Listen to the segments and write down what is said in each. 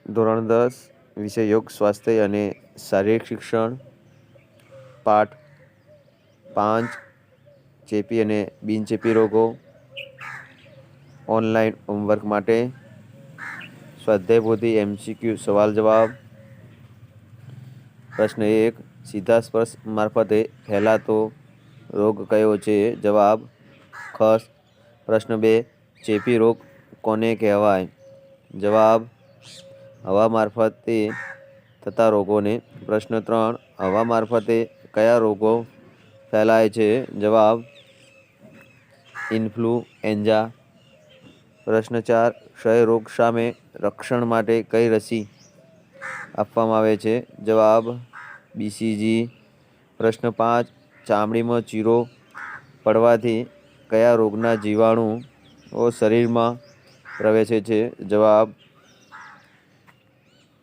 ધોરણ 10 વિષય યોગ સ્વાસ્થ્ય અને શારીરિક શિક્ષણ, પાઠ 5 ચેપી અને બિનચેપી રોગો, ઓનલાઈન હોમવર્ક માટે સ્વાધ્યાય પોથી MCQ સવાલ જવાબ. પ્રશ્ન 1 સીધા સ્પર્શ મારફતે ફેલાતો રોગ કયો છે? જવાબ ખસ. પ્રશ્ન 2 ચેપી રોગ કોને કહેવાય? જવાબ હવા મારફતે થતા રોગોને. પ્રશ્ન 3 હવા મારફતે કયા રોગો ફેલાય છે? જવાબ ઇન્ફ્લુએન્ઝા. પ્રશ્ન 4 ક્ષય રોગ સામે રક્ષણ માટે કઈ રસી આપવામાં આવે છે? જવાબ BCG. પ્રશ્ન 5 ચામડીમાં ચીરો પડવાથી કયા રોગના જીવાણુઓ શરીરમાં પ્રવેશે છે? જવાબ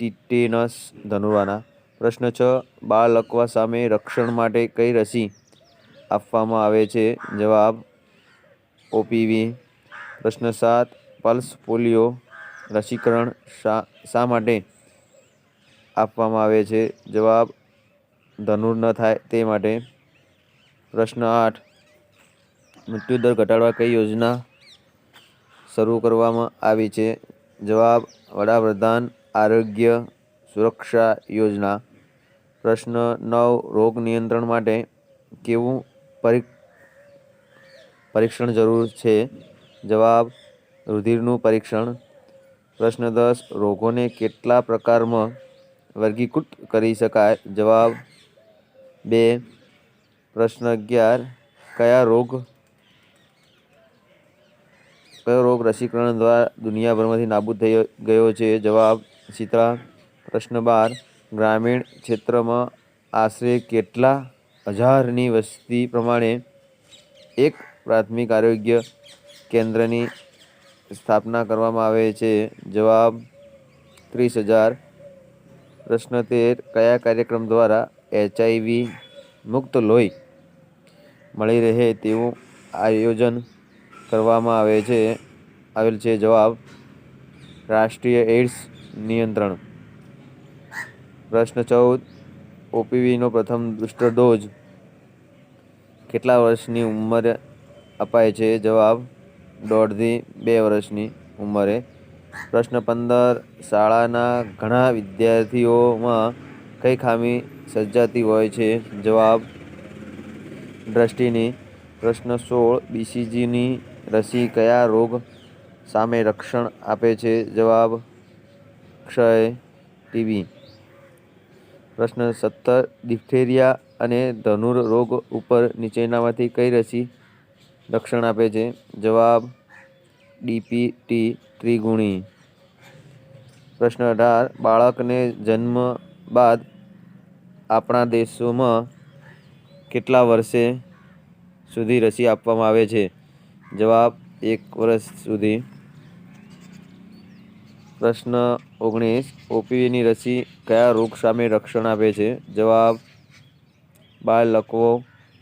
ટીટેનસ ધનુર્વાના. પ્રશ્ન 6 બાળ લકવા સામે રક્ષણ માટે કઈ રસી આપવામાં આવે છે? જવાબ OPV. પ્રશ્ન 7 પલ્સ પોલિયો રસીકરણ શા માટે આપવામાં આવે છે? જવાબ ધનુર ન થાય તે માટે. પ્રશ્ન 8 મૃત્યુદર ઘટાડવા કઈ યોજના શરૂ કરવામાં આવી છે? જવાબ વડાપ્રધાન આરોગ્ય સુરક્ષા યોજના. પ્રશ્ન 9 રોગ નિયંત્રણ માટે કેવું પરીક્ષણ જરૂર છે? જવાબ રુધિરનું પરીક્ષણ. પ્રશ્ન 10 રોગોને કેટલા પ્રકારમાં વર્ગીકૃત કરી શકાય? જવાબ 2. પ્રશ્ન 11 કયો રોગ રસીકરણ દ્વારા દુનિયાભરમાંથી નાબૂદ થઈ ગયો છે? જવાબ શીતળા. પ્રશ્ન 12 ગ્રામીણ ક્ષેત્રમાં આશરે કેટલા હજારની વસ્તી પ્રમાણે એક પ્રાથમિક આરોગ્ય કેન્દ્રની સ્થાપના કરવામાં આવે છે? જવાબ 30,000. પ્રશ્ન 13 કયા કાર્યક્રમ દ્વારા HIV મુક્ત લોહી મળી રહે તેવું આયોજન કરવામાં આવેલ છે? જવાબ રાષ્ટ્રીય એઇડ્સ નિયંત્રણ. પ્રશ્ન 14 OPVનો પ્રથમ બુસ્ટર ડોઝ કેટલા વર્ષની ઉંમરે અપાય છે? જવાબ 1.5 થી 2 વર્ષની ઉંમરે. પ્રશ્ન 15 શાળાના ઘણા વિદ્યાર્થીઓમાં કઈ ખામી સર્જાતી હોય છે? જવાબ દ્રષ્ટિની. પ્રશ્ન 16 BCGની રસી કયા રોગ સામે રક્ષણ આપે છે? જવાબ ક્ષય, TB. પ્રશ્ન 17 ડિફ્થેરિયા અને ધનુર રોગ ઉપર નીચેનામાંથી કઈ રસી રક્ષણ આપે છે? જવાબ DPT ત્રિગુણી. પ્રશ્ન 18 બાળકને જન્મ બાદ આપણા દેશમાં કેટલા વર્ષ સુધી રસી આપવામાં આવે છે? જવાબ 1 વર્ષ સુધી. પ્રશ્ન 19 OPVની રસી કયા રોગ સામે રક્ષણ આપે છે? જવાબ બાળ લકવો,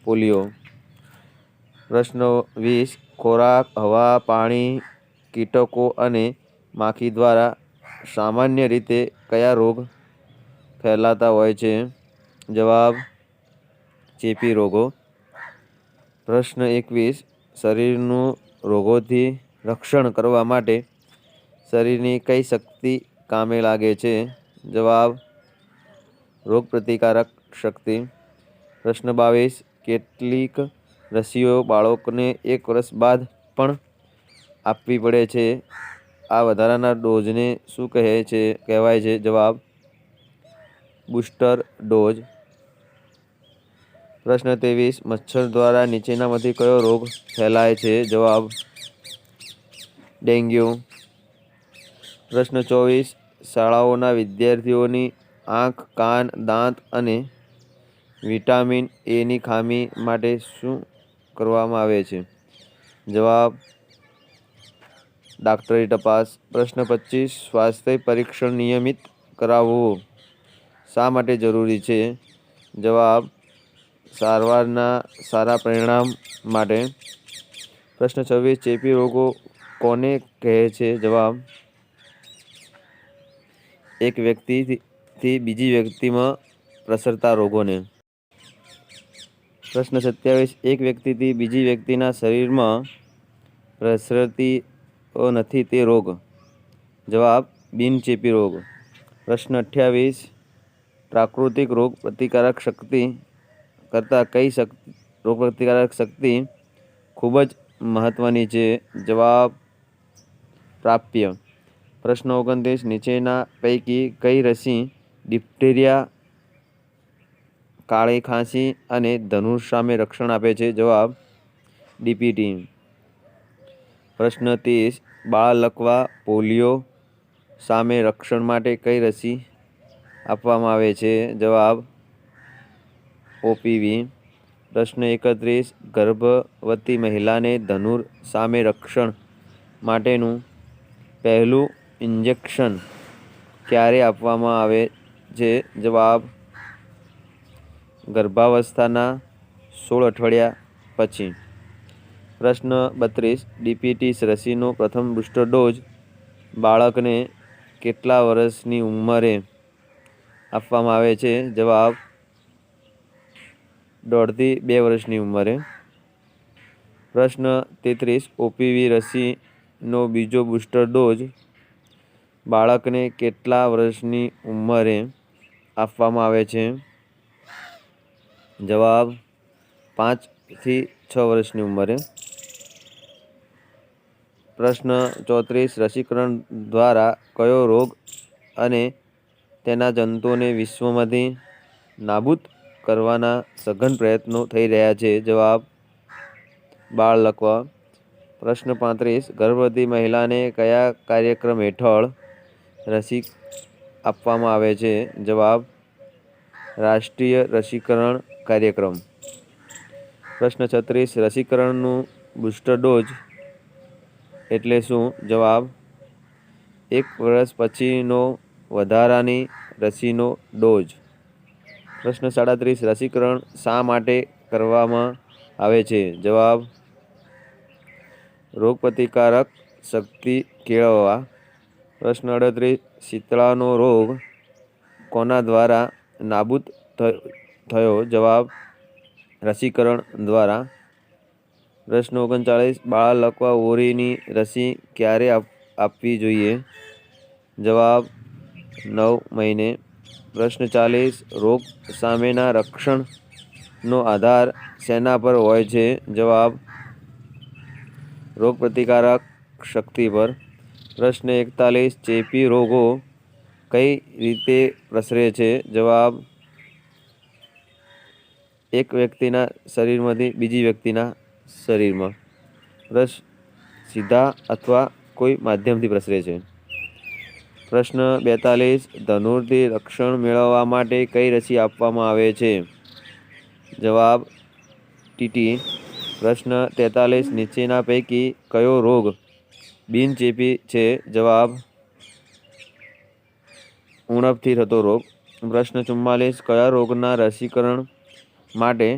પોલિયો. પ્રશ્ન 20 ખોરાક, હવા, પાણી, કીટકો અને માખી દ્વારા સામાન્ય રીતે કયા રોગ ફેલાતા હોય છે? જવાબ ચેપી રોગો. પ્રશ્ન 21 શરીરનું રોગોથી રક્ષણ કરવા માટે શરીરની કઈ શક્તિ કામે લાગે છે? જવાબ રોગપ્રતિકારક શક્તિ. પ્રશ્ન 22 કેટલીક રસીઓ બાળકોને 1 વર્ષ બાદ પણ આપવી પડે છે. આ વધારાના ડોઝને શું કહેવાય છે? જવાબ બુસ્ટર ડોઝ. પ્રશ્ન 23 મચ્છર દ્વારા નીચેનામાંથી કયો રોગ ફેલાય છે? જવાબ ડેન્ગ્યુ. પ્રશ્ન 24 શાળાઓના વિદ્યાર્થીઓની આંખ, કાન, દાંત અને વિટામિન Aની ખામી માટે શું કરવામાં આવે છે? જવાબ ડૉક્ટરી તપાસ. પ્રશ્ન 25 સ્વાસ્થ્ય પરીક્ષણ નિયમિત કરાવવું શા માટે જરૂરી છે? જવાબ સારવારના સારા પરિણામ માટે. પ્રશ્ન 26 ચેપી રોગો કોને કહે છે? જવાબ એક વ્યક્તિથી બીજી વ્યક્તિમાં પ્રસરતા રોગોને. પ્રશ્ન 27. એક વ્યક્તિથી બીજી વ્યક્તિના શરીરમાં પ્રસરતી નથી તે રોગ. જવાબ બિનચેપી રોગ. પ્રશ્ન 28. પ્રાકૃતિક રોગ પ્રતિકારક શક્તિ કરતાં કઈ રોગ પ્રતિકારક શક્તિ ખૂબ જ મહત્વની છે. જવાબ પ્રાપ્ય. પ્રશ્ન 29. નીચેના પૈકી કઈ રસી ડિપ્થેરિયા, કાળી ખાંસી અને ધનુર સામે રક્ષણ આપે છે? જવાબ ડીપીટી. પ્રશ્ન 30. બાળલકવા, પોલિયો સામે રક્ષણ માટે કઈ રસી આપવામાં આવે છે? જવાબ ઓપીવી. પ્રશ્ન 31. ગર્ભવતી મહિલાને ધનુર સામે રક્ષણ માટેનું પહેલું ઇન્જેક્શન ક્યારે આપવામાં આવે છે? જવાબ ગર્ભાવસ્થાના 16 અઠવાડિયા પછી. પ્રશ્ન 32. ડીપીટી રસીનો પ્રથમ બુસ્ટર ડોઝ બાળકને કેટલા વર્ષની ઉંમરે આપવામાં આવે છે? જવાબ 1.5 થી 2 વર્ષની ઉંમરે. પ્રશ્ન 33. ઓપીવી રસીનો બીજો બુસ્ટર ડોઝ બાળકને કેટલા વર્ષની ઉંમરે આપવામાં આવે છે? જવાબ 5 થી 6 વર્ષની ઉંમરે. પ્રશ્ન 34. રસીકરણ દ્વારા કયો રોગ અને તેના જંતુઓને વિશ્વમાંથી નાબૂદ કરવાના સઘન પ્રયત્નો થઈ રહ્યા છે? જવાબ બાળલકવા. પ્રશ્ન 35. ગર્ભવતી મહિલાને કયા કાર્યક્રમ હેઠળ રસી આપવામાં આવે છે? જવાબ રાષ્ટ્રીય રસીકરણ કાર્યક્રમ. પ્રશ્ન 36. રસીકરણનું બુસ્ટર ડોઝ એટલે શું? જવાબ 1 વર્ષ પછીનો વધારાની રસીનો ડોઝ. પ્રશ્ન 37. રસીકરણ શા માટે કરવામાં આવે છે? જવાબ રોગપ્રતિકારક શક્તિ કેળવવા. પ્રશ્ન 38. શીતળાનો રોગ કોના દ્વારા નાબૂદ થયો? જવાબ રસીકરણ દ્વારા. પ્રશ્ન 39. બાળલકવા ઓરીની રસી ક્યારે આપવી જોઈએ? જવાબ 9 મહિને. પ્રશ્ન 40. રોગ સામેના રક્ષણનો આધાર શેના પર હોય છે? જવાબ રોગપ્રતિકારક શક્તિ પર. પ્રશ્ન 41. ચેપી રોગો કઈ રીતે પ્રસરે છે? જવાબ એક વ્યક્તિના શરીરમાંથી બીજી વ્યક્તિના શરીરમાં. સીધા અથવા કોઈ માધ્યમથી પ્રસરે છે. પ્રશ્ન 42. ધનુરથી રક્ષણ મેળવવા માટે કઈ રસી આપવામાં આવે છે? જવાબ ટીટી. પ્રશ્ન 43. નીચેના પૈકી કયો રોગ બિનચેપી છે? જવાબ ઉણપથી થતો રોગ. પ્રશ્ન 44. કયા રોગના રસીકરણ માટે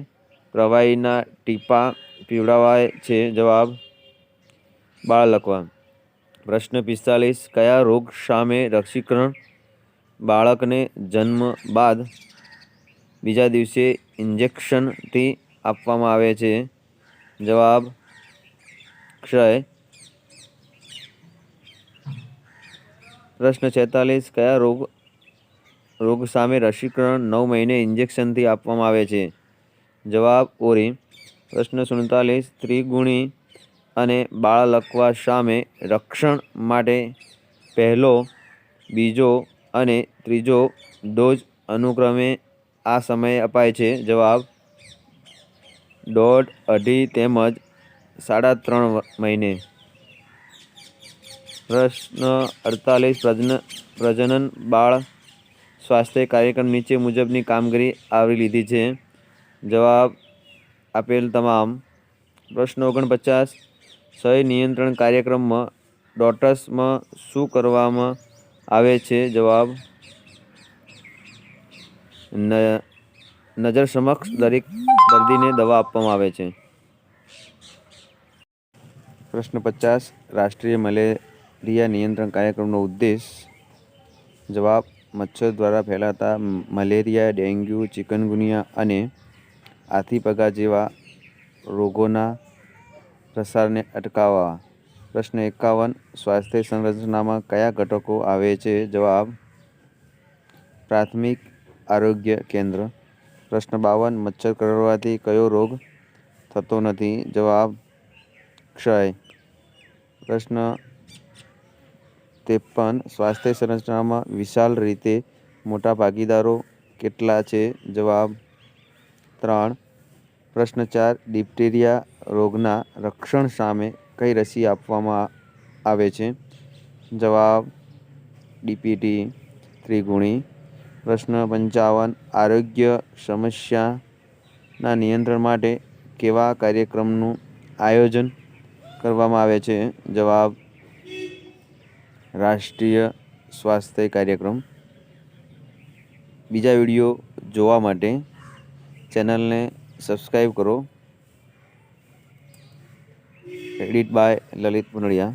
પ્રવાહીના ટીપાં પીવડાવાય છે? જવાબ બાળલકવા. પ્રશ્ન 45. કયા રોગ સામે રસીકરણ બાળકને જન્મ બાદ બીજા દિવસે ઇન્જેક્શનથી આપવામાં આવે છે? જવાબ ક્ષય. પ્રશ્ન 46. કયા રોગ સામે રસીકરણ 9 મહિને ઇન્જેક્શનથી આપવામાં આવે છે? જવાબ ઓરી. પ્રશ્ન 47. ત્રિગુણી અને બાળલકવા સામે રક્ષણ માટે પહેલો, બીજો અને ત્રીજો ડોઝ અનુક્રમે આ સમયે અપાય છે? જવાબ 1.5, 2.5 તેમજ 3.5 મહિને. પ્રશ્ન 48. પ્રજનન બાળ સ્વાસ્થ્ય કાર્યક્રમ નીચે મુજબની કામગીરી આવરી લીધી છે? જવાબ આપેલ તમામ. પ્રશ્ન 49. ક્ષય નિયંત્રણ કાર્યક્રમમાં ડોટ્સમાં શું કરવામાં આવે છે? જવાબ નજર સમક્ષ દરેક દર્દીને દવા આપવામાં આવે છે. પ્રશ્ન 50. રાષ્ટ્રીય મલેરિયા નિયંત્રણ કાર્યક્રમનો ઉદ્દેશ? જવાબ મચ્છર દ્વારા ફેલાતા મલેરિયા, ડેન્ગ્યુ, ચિકનગુનિયા અને હાથીપગા જેવા રોગોના પ્રસારને અટકાવવા. પ્રશ્ન 51. સ્વાસ્થ્ય સંરચનામાં કયા ઘટકો આવે છે? જવાબ: પ્રાથમિક આરોગ્ય કેન્દ્ર. પ્રશ્ન 52. મચ્છર કરડવાથી કયો રોગ થતો નથી? જવાબ: ક્ષય. પ્રશ્ન 53. સ્વાસ્થ્ય સંરચનામાં વિશાળ રીતે મોટા ભાગીદારો કેટલા છે? જવાબ: 3. પ્રશ્ન 4. ડિપ્થેરિયા રોગના રક્ષણ સામે કઈ રસી આપવામાં આવે છે? જવાબ: ડીપીટી ત્રિગુણી. પ્રશ્ન 55. આરોગ્ય સમસ્યાના નિયંત્રણ માટે કેવા કાર્યક્રમનું આયોજન કરવામાં આવે છે? જવાબ: રાષ્ટ્રીય સ્વાસ્થ્ય કાર્યક્રમ. બીજા વિડીયો જોવા માટે ચેનલને સબસ્ક્રાઈબ કરો. Edit by Lalit Pundiya.